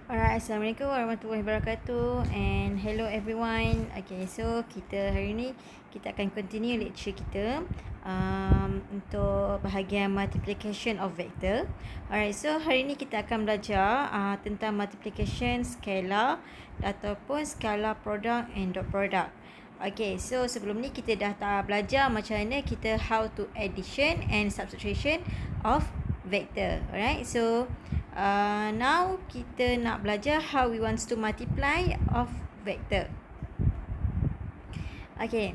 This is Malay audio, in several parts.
Alright, Assalamualaikum warahmatullahi wabarakatuh and hello everyone. Okay, so kita hari ni kita akan continue lecture kita untuk bahagian multiplication of vector. Alright, so hari ni kita akan belajar tentang multiplication scalar ataupun scalar product and dot product. Okay, so sebelum ni kita dah belajar macam mana kita how to addition and subtraction of vector. Alright, so now kita nak belajar how we want to multiply of vector. Okay,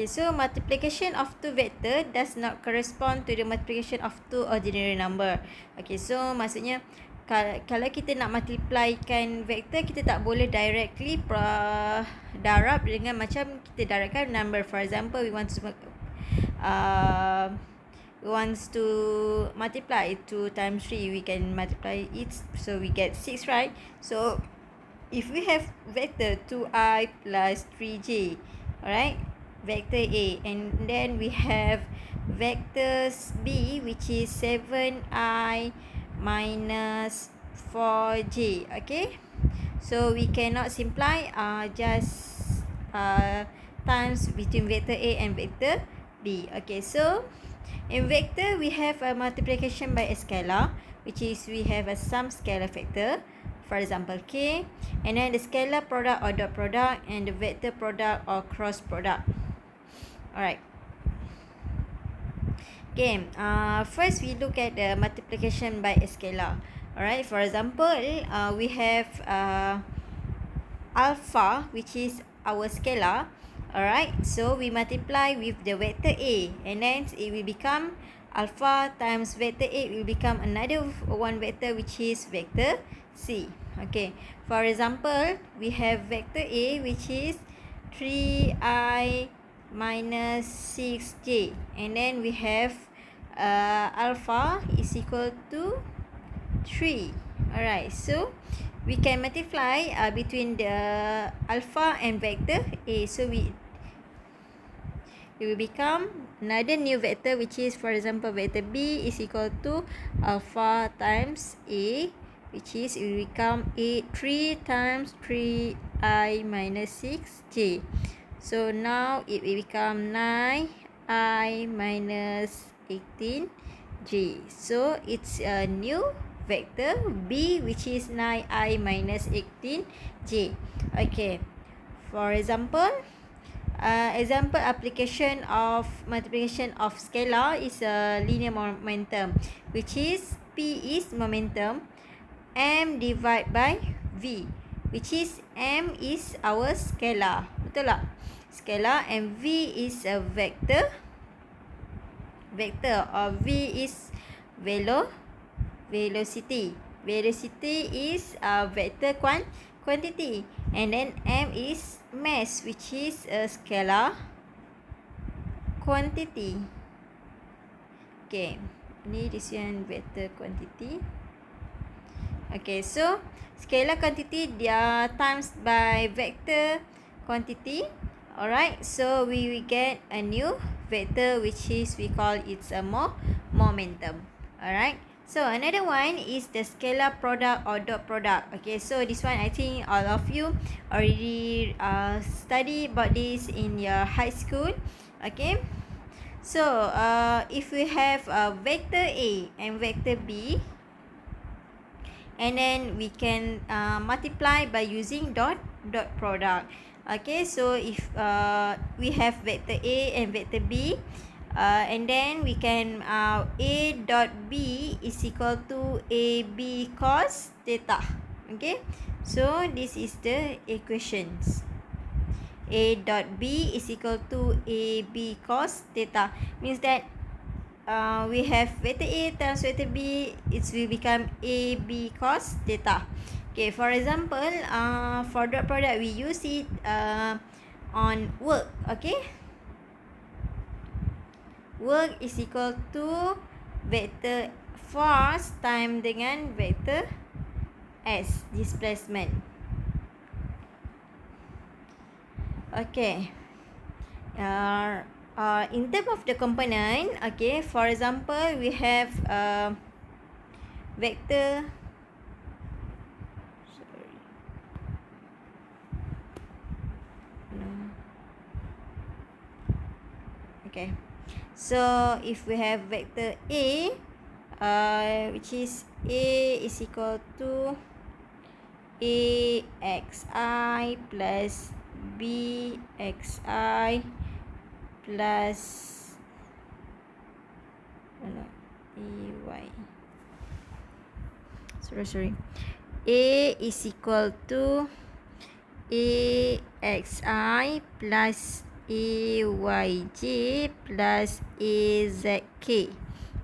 so multiplication of two vector does not correspond to the multiplication of two ordinary number. Okay, so maksudnya kalau kita nak multiplykan vector, kita tak boleh directly darab dengan macam kita darabkan number. For example, we wants to multiply 2 times 3, we can multiply it, so we get 6, right? So if we have vector 2i plus 3j, alright, vector A, and then we have vectors B, which is 7i minus 4j. Okay, so we cannot simplify just times between vector A and vector B. Okay, so in vector, we have a multiplication by a scalar, which is we have a sum scalar factor, for example k, and then the scalar product or dot product, and the vector product or cross product. Alright. Okay, first we look at the multiplication by a scalar. Alright, for example, we have alpha, which is our scalar. Alright, so we multiply with the vector A, and then it will become alpha times vector A will become another one vector, which is vector C. Okay, for example, we have vector A, which is 3i minus 6j, and then we have alpha is equal to 3. Alright, so we can multiply between the alpha and vector A, so it will become another new vector, which is, for example, vector B is equal to alpha times A, which is it will become 3 times 3i minus 6j. So now it will become 9i minus 18j. So it's a new vector B, which is 9i minus 18j. Okay, for example, example application of multiplication of scalar is a linear momentum, which is P is momentum, M divided by V, which is M is our scalar, betul tak? Scalar, and V is a vector or V is velocity. Velocity is a vector quantity, and then M is mass, which is a scalar quantity. Okay, ni this one vector quantity. Okay, so scalar quantity dia times by vector quantity. Alright, so we will get a new vector, which is we call it's a momentum. Alright, so another one is the scalar product or dot product. Okay, so this one I think all of you already study about this in your high school. Okay, so if we have vector A and vector B, and then we can multiply by using dot product. Okay, so if we have vector A and vector B, and then we can A dot B is equal to AB cos theta. Okay, so this is the equations. A dot B is equal to AB cos theta, means that we have vector A times vector B, it will become AB cos theta. Okay, for example, for dot product, we use it on work. Okay, work is equal to vector force time dengan vector S, displacement. Okay, in terms of the component, okay, for example, we have vector Okay. So if we have vector A, which is A is equal to AXI plus BXI plus EY. Sorry. A is equal to AXI plus AYJ plus AZK.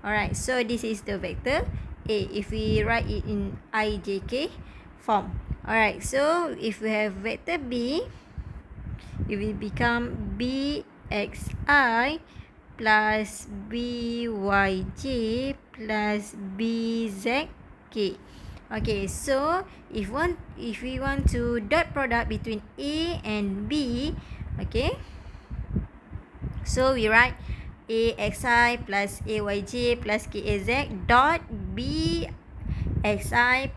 Alright, so this is the vector A if we write it in IJK form. Alright, so if we have vector B, it will become BXI plus BYJ plus BZK. Okay, so if we want to dot product between A and B, okay, so we write AXI plus AYJ plus KAZ dot BXI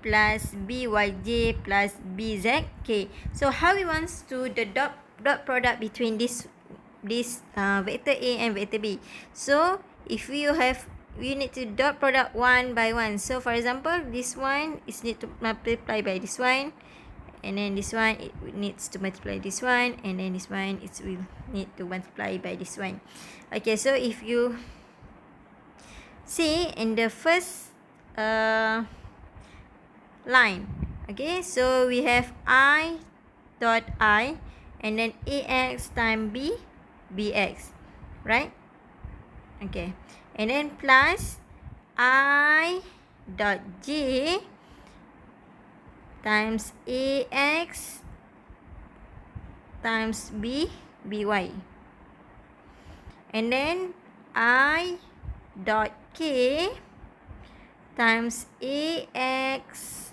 plus BYJ plus BZK. So how we want to the dot product between this vector A and vector B? So if we need to dot product one by one. So for example, this one is need to multiply by this one, and then this one it needs to multiply this one, and then this one it will need to multiply by this one. Okay, so if you see in the first line, okay, so we have I dot I and then AX times B BX, right? Okay, and then plus I dot J times AX times B BY, and then I dot K times AX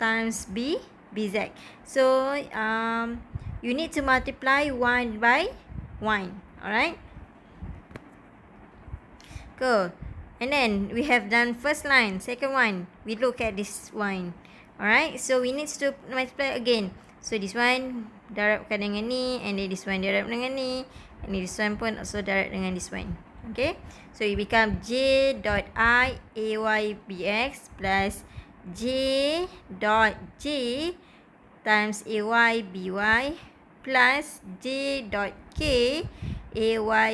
times B BZ. So you need to multiply one by one. Alright, cool. And then we have done first line. Second one, we look at this one. Alright, so we need to multiply again. So this one darabkan dengan ni, and then this one darab dengan ni, and then this one pun also darab dengan this one. Okay, so it become J dot I AY BX plus J dot J times AY BY plus J dot K AY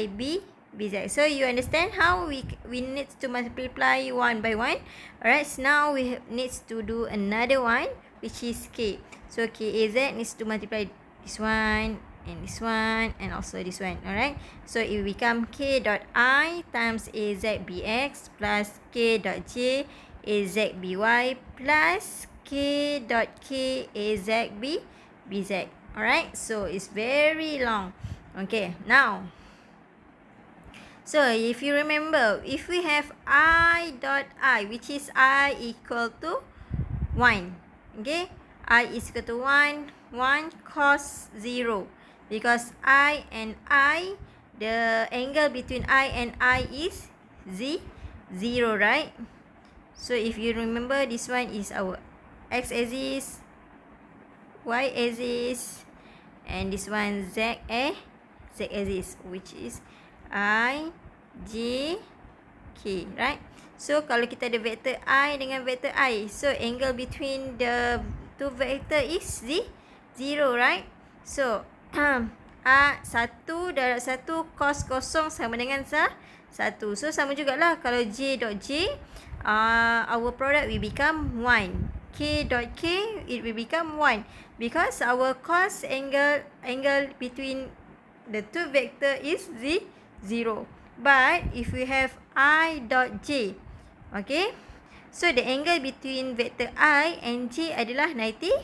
BZ. So you understand how we need to multiply one by one. Alright, so now we need to do another one, which is K. So KAZ needs to multiply this one and this one and also this one. Alright, so it will become K dot I times AZBX plus K dot J AZBY plus K dot K AZB BZ. Alright, so it's very long. Okay, now, so if you remember, if we have I dot I, which is I equal to 1, okay, I is equal to 1 cos 0, because I and I, the angle between I and I is 0, right? So if you remember, this one is our x-axis, y-axis, and this one z-axis, which is I, J, K, right? So kalau kita ada vektor I dengan vektor I, so angle between the two vector is 0, right? So A1 darab 1 cos kosong sama dengan 1. So sama jugalah kalau J dot J, our product will become 1. K dot K, it will become 1, because our cos angle between the two vector is 0. But if we have I dot J, okay, so the angle between vector I and J adalah 90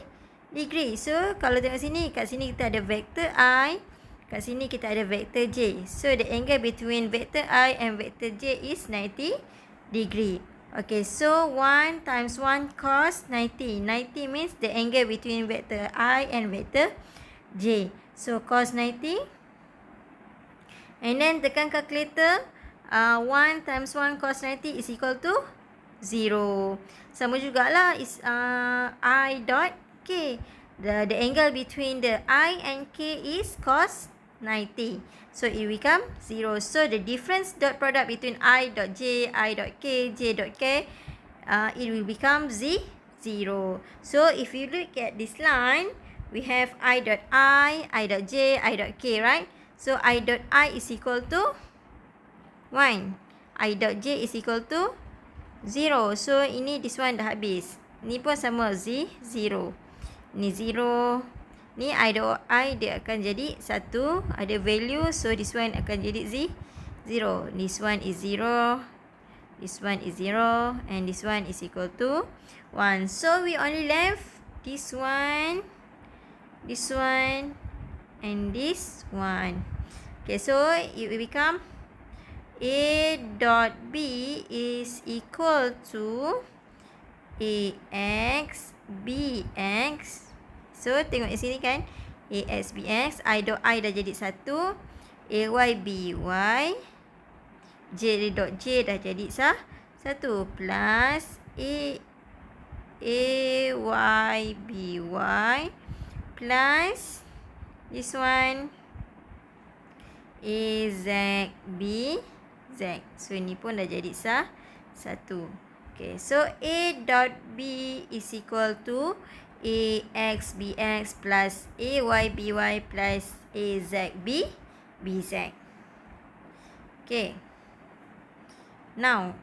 degree. So kalau tengok sini, kat sini kita ada vector I, kat sini kita ada vector J. So the angle between vector I and vector J is 90 degree. Okay, so 1 times 1 cos 90. 90 means the angle between vector I and vector J. So cos 90. And then tekan calculator, 1 times 1 cos 90 is equal to 0. Sama jugalah is I dot K. The angle between the I and K is cos 90. So it become 0. So the difference dot product between I dot j, I dot k, j dot k, it will become 0. So if you look at this line, we have I dot dot j, I dot k, right? So I dot I is equal to 1. I dot j is equal to 0. So ini this one dah habis. Ni pun sama 0. Ni 0. Ni I dot I dia akan jadi 1. Ada value. So this one akan jadi 0. This one is 0. This one is 0. And this one is equal to 1. So we only left this one, and this one. Okay, so it will become A dot B is equal to AX BX. So tengok di sini kan, AX BX, I dot I dah jadi 1, AY BY, J dot J dah jadi 1 plus AY BY plus this one AZ BZ. So ni pun dah jadi 1. Okay, so A dot B is equal to AX BX plus AY BY plus AZ BZ. Okay. Now,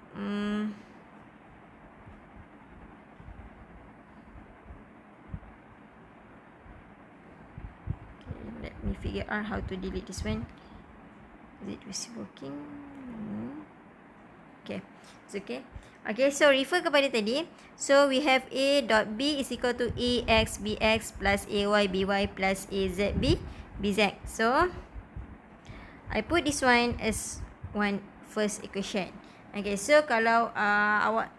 let me figure out how to delete this one. Is it working? Okay, it's okay. Okay, so refer kepada tadi. So we have A dot B is equal to AX BX plus AY BY plus AZ BZ. So I put this one as one first equation. Okay, so kalau awak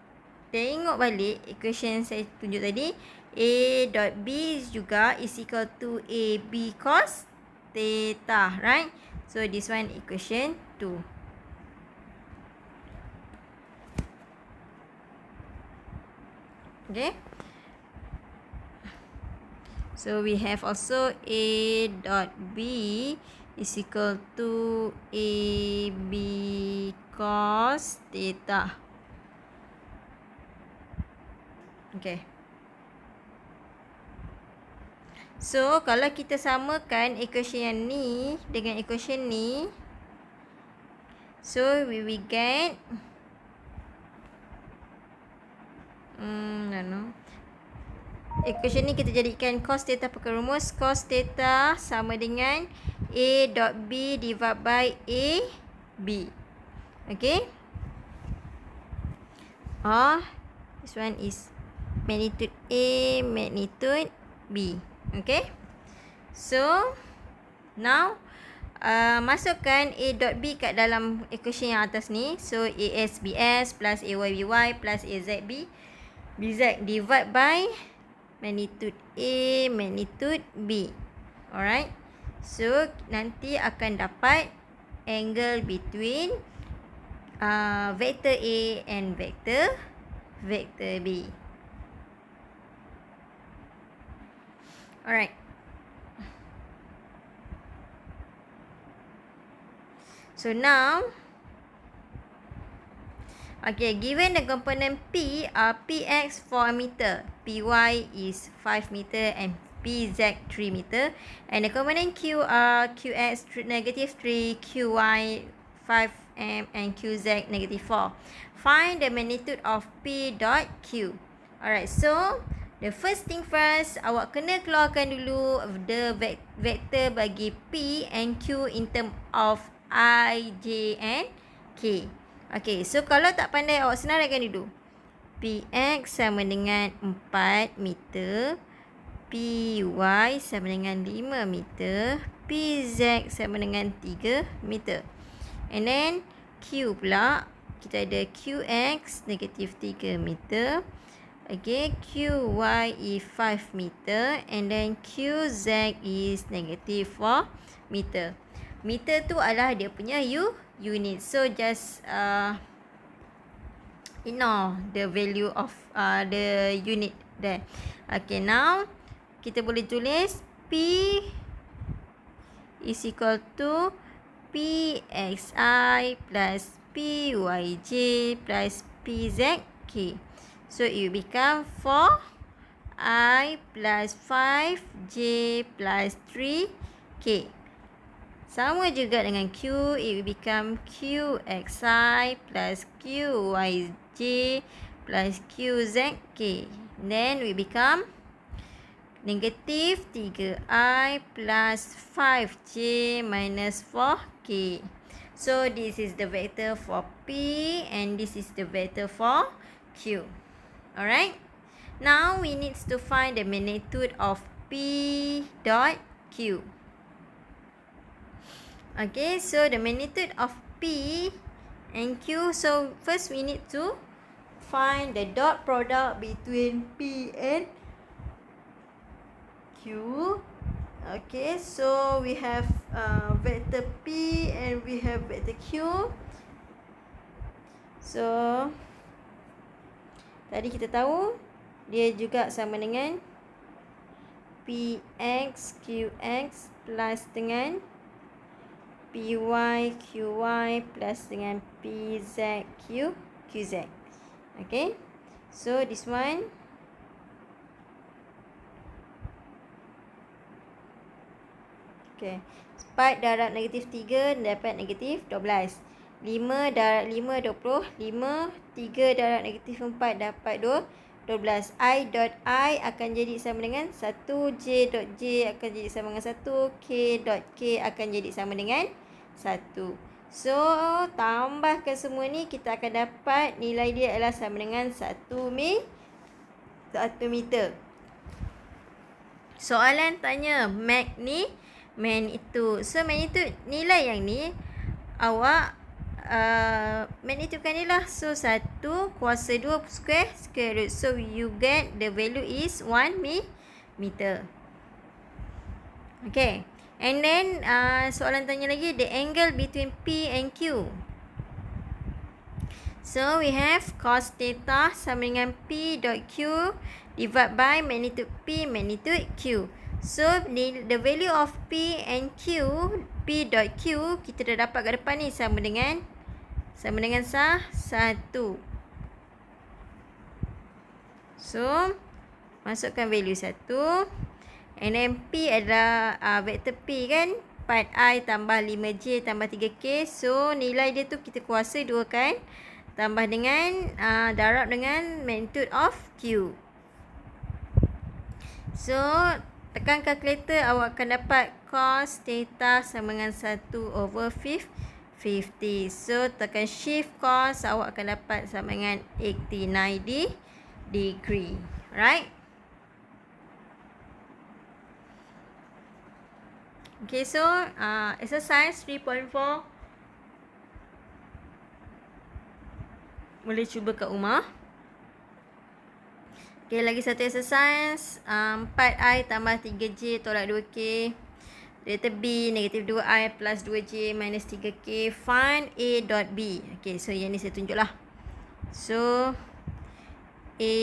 tengok balik equation saya tunjuk tadi, A dot B juga is equal to AB cos theta, right? So this one equation 2. Okay. So we have also A dot B is equal to AB cos theta. Okay. So kalau kita samakan equation yang ni dengan equation ni, so we will get equation ni kita jadikan cos theta pakai rumus. Cos theta sama dengan A dot B divided by AB. Okay. This one is magnitude A, magnitude B. Okay. So now masukkan A dot B kat dalam equation yang atas ni. So AS BS plus AY BY plus AZ BZ divide by magnitude A, magnitude B. Alright. So nanti akan dapat angle between vector A and vector B. Alright. So now, okay, given the component P are Px 4 meter, Py is 5 meter and Pz 3 meter, and the component Q are Qx negative 3, Qy 5 m and Qz negative 4. Find the magnitude of P dot Q. Alright, so the first thing first, awak kena keluarkan dulu the vector bagi P and Q in term of I, J and K. Okay, so kalau tak pandai, awak senaraikan dulu. Px sama dengan 4 meter, Py sama dengan 5 meter, Pz sama dengan 3 meter. And then Q pula, kita ada Qx negatif 3 meter. Okay, Qy is 5 meter and then Qz is negative 4 meter. Meter tu adalah dia punya unit. So just ignore the value of the unit there. Okay, now kita boleh tulis P is equal to Pxi plus Pyj plus Pzk. So it will become 4i plus 5j plus 3k. Sama juga dengan Q, it will become Qxi plus Qyj plus Qzk. Then we become negative 3i plus 5j minus 4k. So this is the vector for P and this is the vector for Q. Alright. Now we need to find the magnitude of P dot Q. Okay, so the magnitude of P and Q. So first we need to find the dot product between P and Q. Okay, so we have vector P and we have vector Q. So tadi kita tahu dia juga sama dengan Px Qx plus dengan Py Qy plus dengan Pz Qz. Okay, so this one okay. 4 darab negatif 3 dapat negatif 12. 5 darab 5 20. 5 3 darab negatif 4 dapat 12. I dot I akan jadi sama dengan 1. J dot J akan jadi sama dengan 1. K dot K akan jadi sama dengan 1. So tambahkan semua ni, kita akan dapat nilai dia adalah sama dengan 1 meter. Soalan tanya magnitude. So magnitude nilai yang ni awak magnitude ni lah. So 1 kuasa 2 square root. So you get the value is 1 meter. Okay. And then soalan tanya lagi the angle between P and Q. So we have cos theta sama dengan P dot Q divided by magnitude P magnitude Q. So the value of P and Q, P dot Q kita dah dapat kat depan ni sama dengan 1. So masukkan value 1. And then P adalah vektor P kan, 4i tambah 5j tambah 3k. So nilai dia tu kita kuasa 2 kan, tambah dengan darab dengan magnitude of Q. So tekan kalkulator, awak akan dapat cos theta sama dengan 1/50. So tekan shift cos, awak akan dapat sama dengan 89 degree. Right? Okay, so exercise 3.4 boleh cuba kat rumah. Okay, lagi satu exercise 4i tambah 3j tolak 2k. Vektor B negatif 2i plus 2j minus 3k. Find A dot B. Okay, so yang ni saya tunjuk lah. So A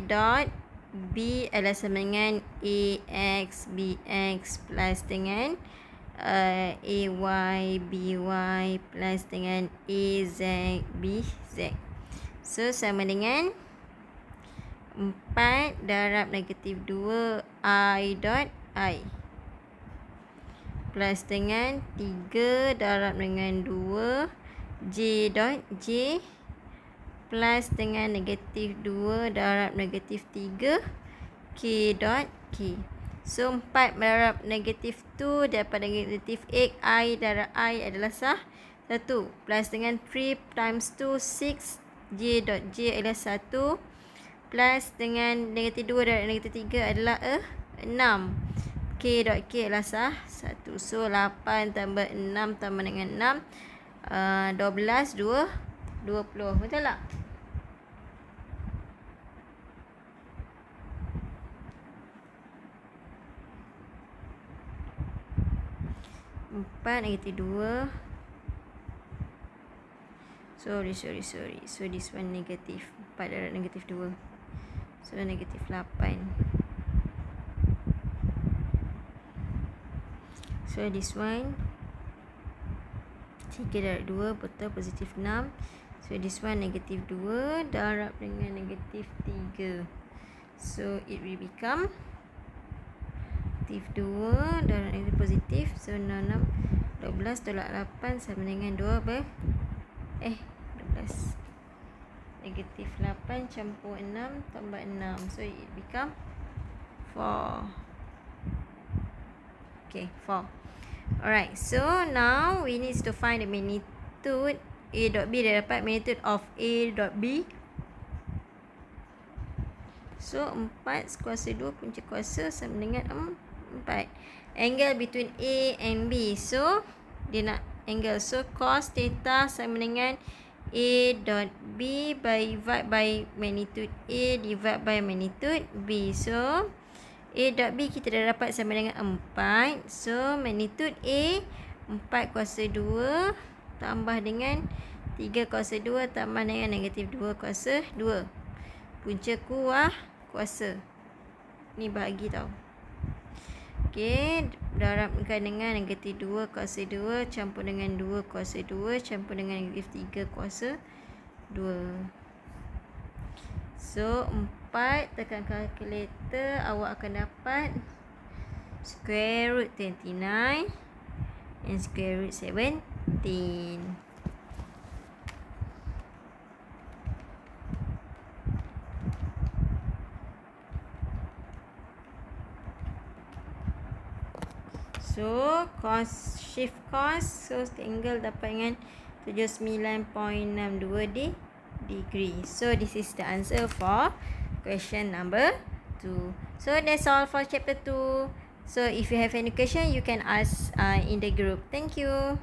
dot B adalah sama dengan AX BX plus dengan AY BY plus dengan AZ BZ. So sama dengan 4 darab negatif 2 I dot I plus dengan 3 darab dengan 2 J dot J plus dengan negatif 2 darab negatif 3 K dot K. So 4 darab negatif 2 dapat negatif 8 I darab I adalah 1 plus dengan 3 times 2 6 J dot J adalah 1 plus dengan negatif 2 darab negatif 3 adalah 6. K dot K adalah 1. So 8 tambah 6 tambah dengan 6 12 20. Betul tak? Negatif 2. Sorry. So this one negatif 4 darab negatif 2. So negatif 8. So So this one 3 darab 2 betul, positif 6. So this one negatif 2 darab dengan negatif 3. So it will become negatif 2 darab negatif positif. So 6, 12 tolak 8 sama dengan 12. Negatif 8 campur 6 tambah 6. So it become 4. Okay, 4. Alright, so now we need to find the magnitude A dot B. Dia dapat magnitude of A dot B. So 4 kuasa 2 punca kuasa sama dengan 4. Angle between A and B. So dia nak angle. So cos theta sama dengan A dot B divide by magnitude A divide by magnitude B. So A dot B kita dah dapat sama dengan 4. So magnitude A 4 kuasa 2 tambah dengan 3 kuasa 2 tambah dengan negatif 2 kuasa 2. Punca kuasa. Ni bahagi tau. Okey, darabkan dengan negatif 2 kuasa 2 campur dengan 2 kuasa 2 campur dengan negatif 3 kuasa 2. So 4 tekan kalkulator, awak akan dapat square root 29 and square root 17. So cos shift cos, so angle dapat dengan 79.62 degree. So this is the answer for question number 2. So that's all for chapter 2. So if you have any question, you can ask in the group. Thank you.